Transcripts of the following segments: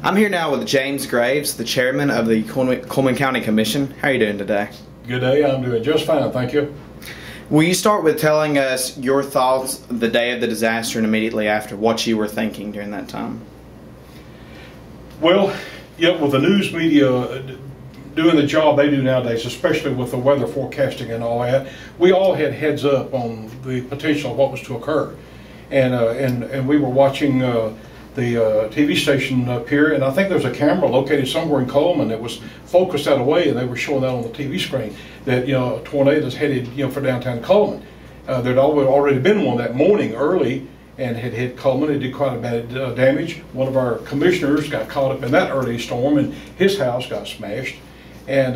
I'm here now with James Graves, the chairman of the Cullman County Commission. How are you doing today? Good day. I'm doing just fine, thank you. Will you start with telling us your thoughts the day of the disaster and immediately after, what you were thinking during that time? Well, with the news media doing the job they do nowadays, especially with the weather forecasting and all that, we all had heads up on the potential of what was to occur. And we were watching the TV station up here, and I think there's a camera located somewhere in Cullman that was focused that away, and they were showing that on the TV screen that a tornado is headed for downtown Cullman. There'd already been one that morning early and had hit Cullman. It did quite a bit of damage. One of our commissioners got caught up in that early storm, and his house got smashed. And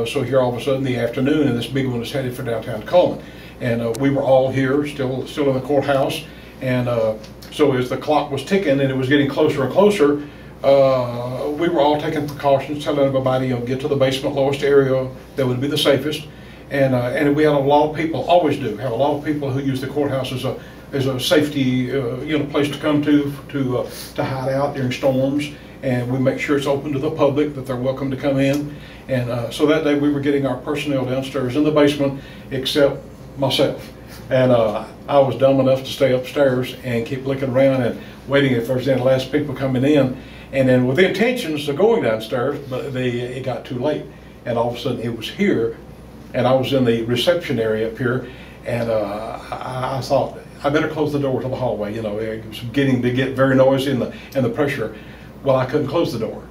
so here all of a sudden in the afternoon, and this big one is headed for downtown Cullman. And we were all here, still in the courthouse. And so as the clock was ticking and it was getting closer and closer, we were all taking precautions, telling everybody, get to the basement lowest area that would be the safest. And we had a lot of people, always do, have a lot of people who use the courthouse as a safety place to come to hide out during storms. And we make sure it's open to the public, that they're welcome to come in. And so that day we were getting our personnel downstairs in the basement, except myself. And I was dumb enough to stay upstairs and keep looking around and waiting if there's any last people coming in. And then with the intentions of going downstairs, but it got too late. And all of a sudden it was here, and I was in the reception area up here, and I thought, I better close the door to the hallway. It was getting to get very noisy and the pressure. Well, I couldn't close the door.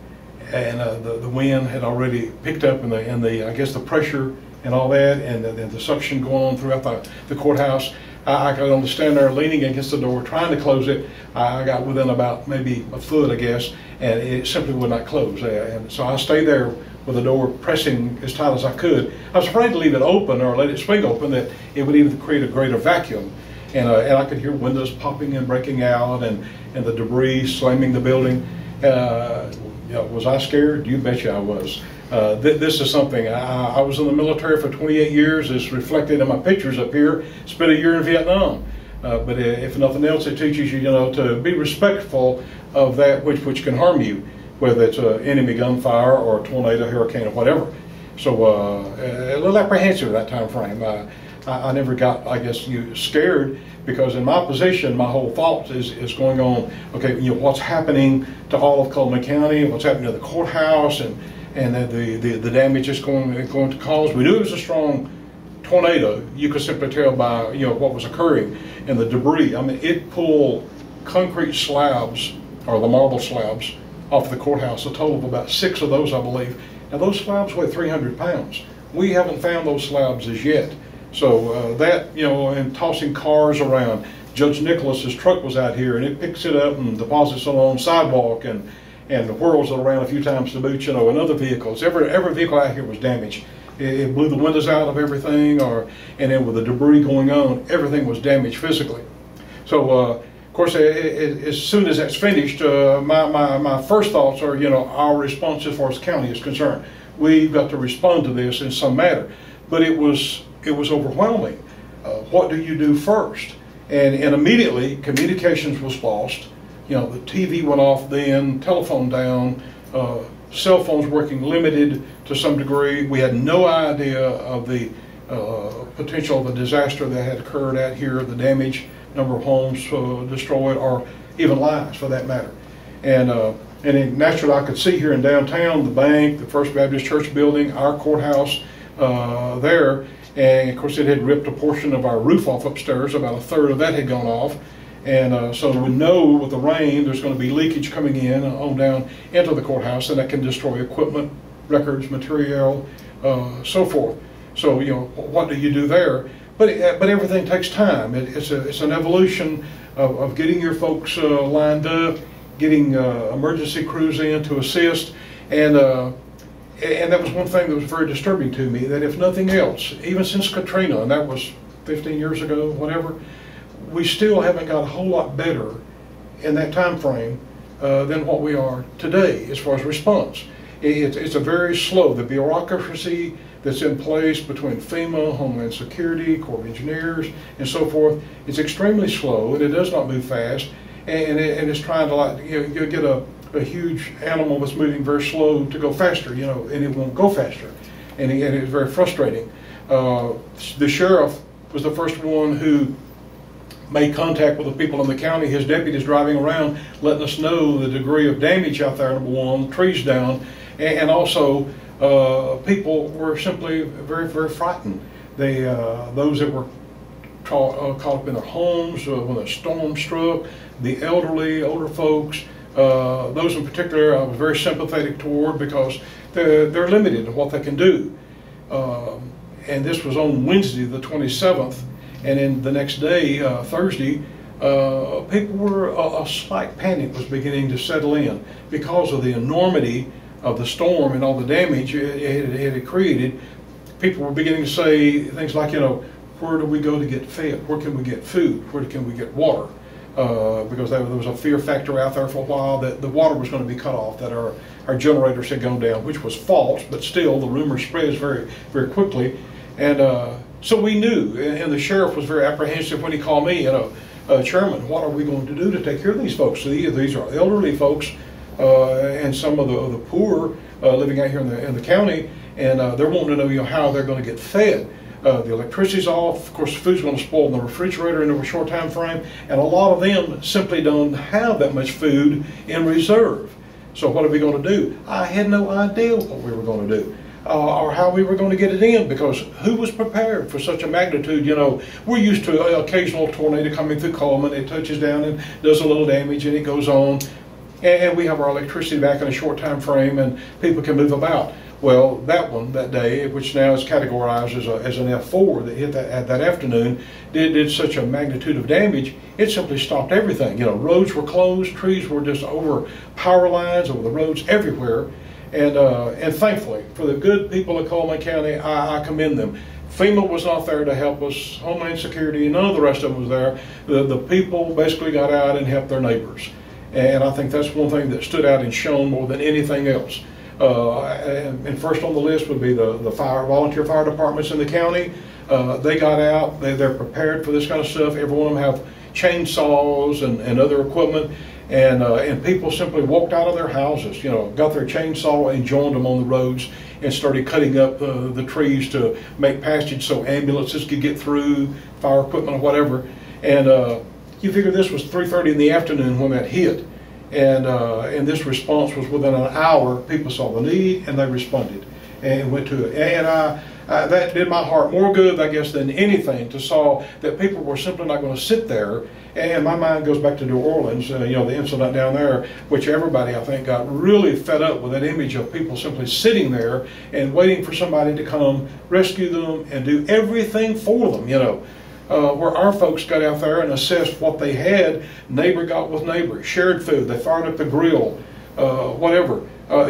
And the wind had already picked up, and I guess the pressure and all that, and the suction going on throughout the courthouse. I got on the stand there leaning against the door, trying to close it. I got within about maybe a foot, I guess, and it simply would not close. And so I stayed there with the door pressing as tight as I could. I was afraid to leave it open or let it swing open, that it would even create a greater vacuum. And I could hear windows popping and breaking out, and the debris slamming the building. Was I scared? You betcha I was. This is something, I was in the military for 28 years. It's reflected in my pictures up here. Spent a year in Vietnam. But if nothing else, it teaches you, to be respectful of that which can harm you, whether it's enemy gunfire or a tornado, hurricane, or whatever. So a little apprehensive at that time frame. I never got, I guess, scared, because in my position, my whole thought is going on, okay, what's happening to all of Cullman County, what's happening to the courthouse, and the damage it's going to cause. We knew it was a strong tornado. You could simply tell by what was occurring and the debris. I mean, it pulled concrete slabs, or the marble slabs, off the courthouse. A total of about 6 of those, I believe. Now those slabs weigh 300 pounds. We haven't found those slabs as yet. So that, and tossing cars around. Judge Nicholas's truck was out here, and it picks it up and deposits it on the sidewalk, and whirls it around a few times to boot, and other vehicles. Every vehicle out here was damaged. It blew the windows out of everything, and then with the debris going on, everything was damaged physically. So, of course, as soon as that's finished, my first thoughts are, our response as far as the county is concerned. We've got to respond to this in some manner. But it was overwhelming. What do you do first? And immediately, communications was lost. The TV went off then, telephone down, cell phones working limited to some degree. We had no idea of the potential of the disaster that had occurred out here, the damage, number of homes destroyed, or even lives for that matter. And then naturally I could see here in downtown, the bank, the First Baptist Church building, our courthouse there. And of course it had ripped a portion of our roof off upstairs. About a third of that had gone off. And so we know with the rain there's going to be leakage coming in on down into the courthouse, and that can destroy equipment, records, material, so forth. So what do you do there? But everything takes time. It's an evolution of getting your folks lined up, getting emergency crews in to assist, and that was one thing that was very disturbing to me. That if nothing else, even since Katrina, and that was 15 years ago, whatever, we still haven't got a whole lot better in that time frame than what we are today as far as response. It's a very slow, the bureaucracy that's in place between FEMA, Homeland Security, Corps of Engineers, and so forth, it's extremely slow, and it does not move fast, and it's trying to, like, you get a a huge animal that's moving very slow to go faster, you know, and it won't go faster. And it was very frustrating. The sheriff was the first one who made contact with the people in the county. His deputies driving around, letting us know the degree of damage out there, number one, trees down, and also people were simply very, very frightened. They, those that were caught up in their homes when a storm struck, the elderly, older folks, those in particular I was very sympathetic toward, because they're limited in what they can do. And this was on Wednesday the 27th, and then the next day, Thursday, people were, a slight panic was beginning to settle in because of the enormity of the storm and all the damage it had created. People were beginning to say things like, you know, where do we go to get fed? Where can we get food? Where can we get water? Because there was a fear factor out there for a while that the water was going to be cut off, that our generators had gone down, which was false, but still the rumor spreads very, very quickly. And so we knew, and the sheriff was very apprehensive when he called me, you know, Chairman, what are we going to do to take care of these folks? So these are elderly folks and some of the poor living out here in the county, and they're wanting to know, you know, how they're going to get fed. The electricity's off, of course the food's going to spoil in the refrigerator in a short time frame, and a lot of them simply don't have that much food in reserve. So what are we going to do? I had no idea what we were going to do. Or how we were going to get it in, because who was prepared for such a magnitude? You know, we're used to an occasional tornado coming through Cullman. It touches down and does a little damage, and it goes on, and we have our electricity back in a short time frame, and people can move about. Well, that one that day, which now is categorized as an F4 that hit that afternoon, did such a magnitude of damage, it simply stopped everything. You know, roads were closed, trees were just over power lines, over the roads everywhere. And thankfully, for the good people of Cullman County, I commend them. FEMA was not there to help us, Homeland Security, none of the rest of them was there. The people basically got out and helped their neighbors. And I think that's one thing that stood out and shone more than anything else. And first on the list would be the volunteer fire departments in the county. They got out, they're prepared for this kind of stuff. Every one of them have chainsaws and other equipment. And people simply walked out of their houses, you know, got their chainsaw and joined them on the roads and started cutting up the trees to make passage so ambulances could get through, fire equipment or whatever. And you figure this was 3:30 in the afternoon when that hit. And this response was within an hour. People saw the need and they responded and went to it. And that did my heart more good, I guess, than anything, to saw that people were simply not going to sit there. And my mind goes back to New Orleans, you know, the incident down there, which everybody, I think, got really fed up with that image of people simply sitting there and waiting for somebody to come rescue them and do everything for them, you know. Where our folks got out there and assessed what they had, neighbor got with neighbor, shared food, they fired up the grill, whatever.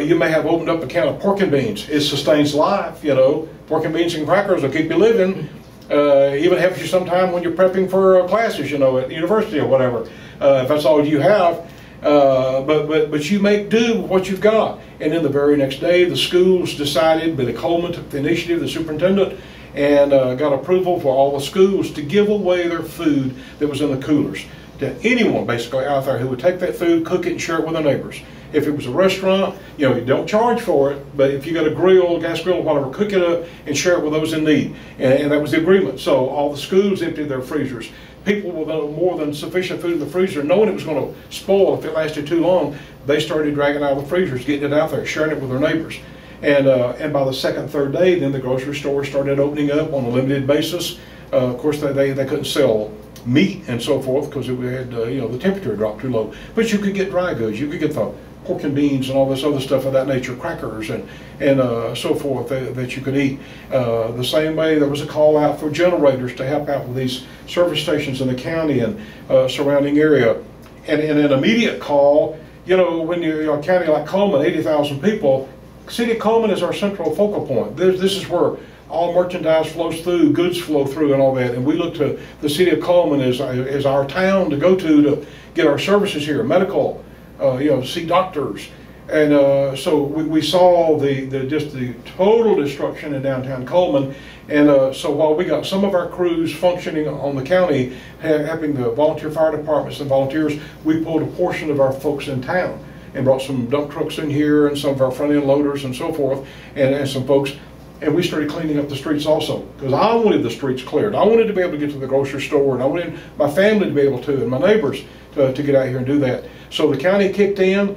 You may have opened up a can of pork and beans. It sustains life, you know. Pork and beans and crackers will keep you living. Even helps you sometime when you're prepping for classes, you know, at university or whatever, if that's all you have. But you make do with what you've got. And then the very next day, the schools decided, Billy Coleman took the initiative, the superintendent, and got approval for all the schools to give away their food that was in the coolers to anyone basically out there who would take that food, cook it, and share it with their neighbors. If it was a restaurant, you know, you don't charge for it, but if you got a grill, gas grill, whatever, cook it up and share it with those in need. And that was the agreement. So all the schools emptied their freezers. People with more than sufficient food in the freezer, knowing it was going to spoil if it lasted too long, they started dragging out of the freezers, getting it out there, sharing it with their neighbors. And by the second, third day, then the grocery stores started opening up on a limited basis. Of course, they couldn't sell meat and so forth because it had, you know, the temperature dropped too low. But you could get dry goods. You could get the pork and beans and all this other stuff of that nature, crackers and so forth that you could eat. The same way there was a call out for generators to help out with these service stations in the county and surrounding area. And an immediate call, you know, when you're a county like Cullman, 80,000 people, City of Cullman is our central focal point. This is where all merchandise flows through, goods flow through and all that. And we look to the City of Cullman as our town to go to get our services here, medical, you know, see doctors. And so we saw just the total destruction in downtown Cullman. And so while we got some of our crews functioning on the county, helping the volunteer fire departments and volunteers, we pulled a portion of our folks in town. and brought some dump trucks in here and some of our front end loaders and so forth, and some folks. And we started cleaning up the streets also, because I wanted the streets cleared. I wanted to be able to get to the grocery store, and I wanted my family to be able to, and my neighbors to get out here and do that. So the county kicked in.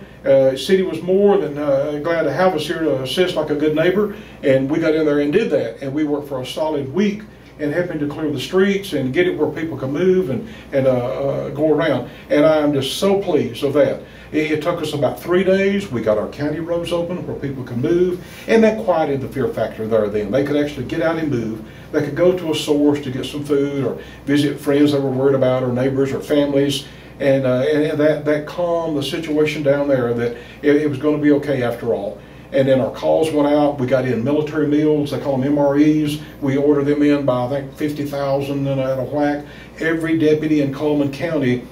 City was more than glad to have us here to assist like a good neighbor, and we got in there and did that. And we worked for a solid week in helping to clear the streets and get it where people can move and go around. And I'm just so pleased of that. It took us about 3 days. We got our county roads open where people can move, and that quieted the fear factor there then. They could actually get out and move. They could go to a source to get some food or visit friends they were worried about, or neighbors or families, and that calmed the situation down there, that it was going to be okay after all. And then our calls went out. We got in military meals. They call them MREs. We ordered them in by, I think, 50,000 and at a whack. Every deputy in Cullman County,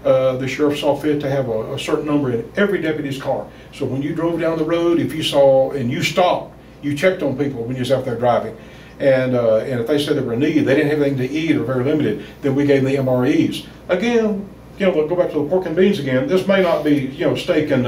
the sheriff saw fit to have a certain number in every deputy's car. So when you drove down the road, if you saw and you stopped, you checked on people when you was out there driving. And if they said they were in need, they didn't have anything to eat or very limited, then we gave them the MREs. Again, we'll go back to the pork and beans again. This may not be, steak and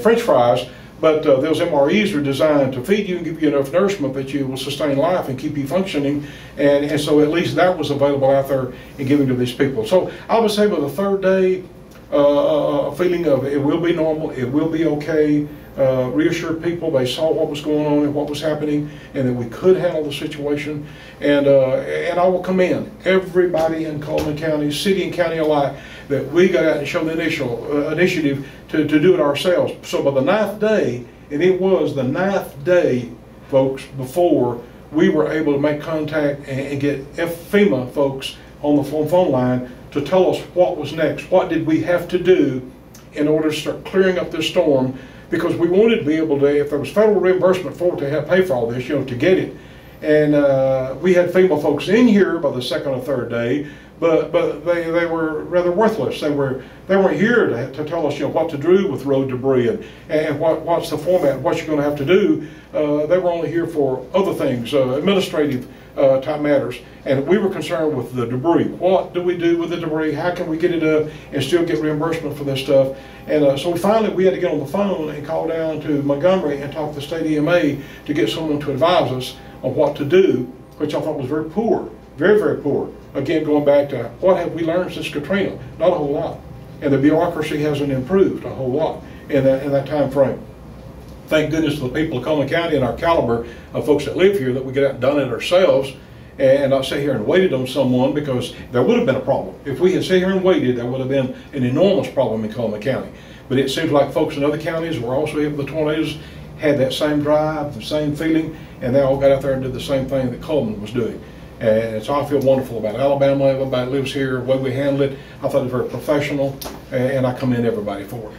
French fries, but those MREs are designed to feed you and give you enough nourishment that you will sustain life and keep you functioning. And so at least that was available out there and given to these people. So I would say by the third day, a feeling of it will be normal, it will be okay. Reassured people, they saw what was going on and what was happening, and that we could handle the situation. And I will commend everybody in Cullman County, city and county alike, that we got out and showed the initiative to do it ourselves. So by the 9th day, and it was the 9th day, folks, before we were able to make contact and get FEMA folks on the phone line to tell us what was next. What did we have to do in order to start clearing up this storm? Because we wanted to be able to, if there was federal reimbursement for it, to help pay for all this, to get it. And we had FEMA folks in here by the 2nd or 3rd day, but they were rather worthless. They weren't here to tell us what to do with road debris and what's the format, what you're going to have to do. They were only here for other things, administrative type matters. And we were concerned with the debris. What do we do with the debris? How can we get it up and still get reimbursement for this stuff? And so finally we had to get on the phone and call down to Montgomery and talk to the state EMA to get someone to advise us on what to do, which I thought was very poor, very, very poor. Again, going back to what have we learned since Katrina? Not a whole lot. And the bureaucracy hasn't improved a whole lot in that time frame. Thank goodness to the people of Cullman County and our caliber of folks that live here that we get out and done it ourselves and not sit here and waited on someone, because there would have been a problem. If we had sat here and waited, there would have been an enormous problem in Cullman County. But it seems like folks in other counties were also able, the tornadoes had that same drive, the same feeling, and they all got out there and did the same thing that Cullman was doing. And so I feel wonderful about Alabama. Everybody lives here, the way we handle it. I thought it was very professional, and I commend everybody for it.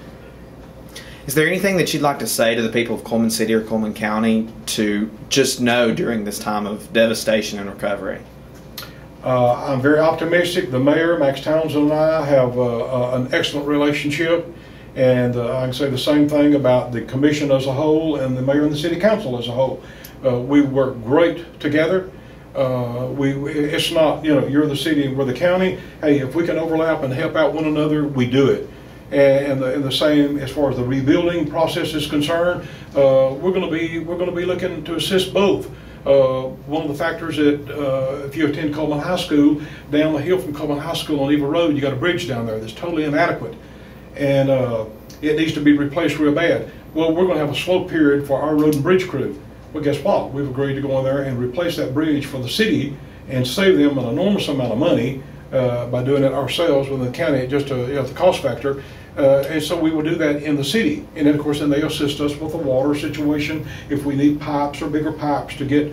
Is there anything that you'd like to say to the people of Cullman City or Cullman County to just know during this time of devastation and recovery? I'm very optimistic. The mayor, Max Townsend, and I have an excellent relationship. And I can say the same thing about the commission as a whole and the mayor and the city council as a whole. We work great together. It's not, you're the city and we're the county. Hey, if we can overlap and help out one another, we do it. And the same as far as the rebuilding process is concerned, we're going to be looking to assist both. One of the factors that if you attend Cullman High School, down the hill from Cullman High School on Eva Road, you got a bridge down there that's totally inadequate, and it needs to be replaced real bad. Well, we're going to have a slope period for our road and bridge crew. Well, guess what? We've agreed to go in there and replace that bridge for the city and save them an enormous amount of money by doing it ourselves within the county, just the cost factor. And so we will do that in the city. And then, of course, then they assist us with the water situation if we need pipes or bigger pipes to get,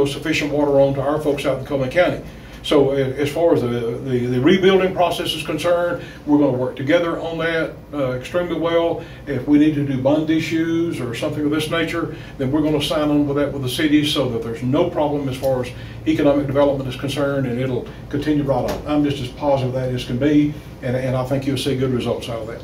sufficient water on to our folks out in Cullman County. So as far as the rebuilding process is concerned, we're going to work together on that extremely well. If we need to do bond issues or something of this nature, then we're going to sign on with that with the city so that there's no problem as far as economic development is concerned, and it'll continue right on. I'm just as positive that as can be, and I think you'll see good results out of that.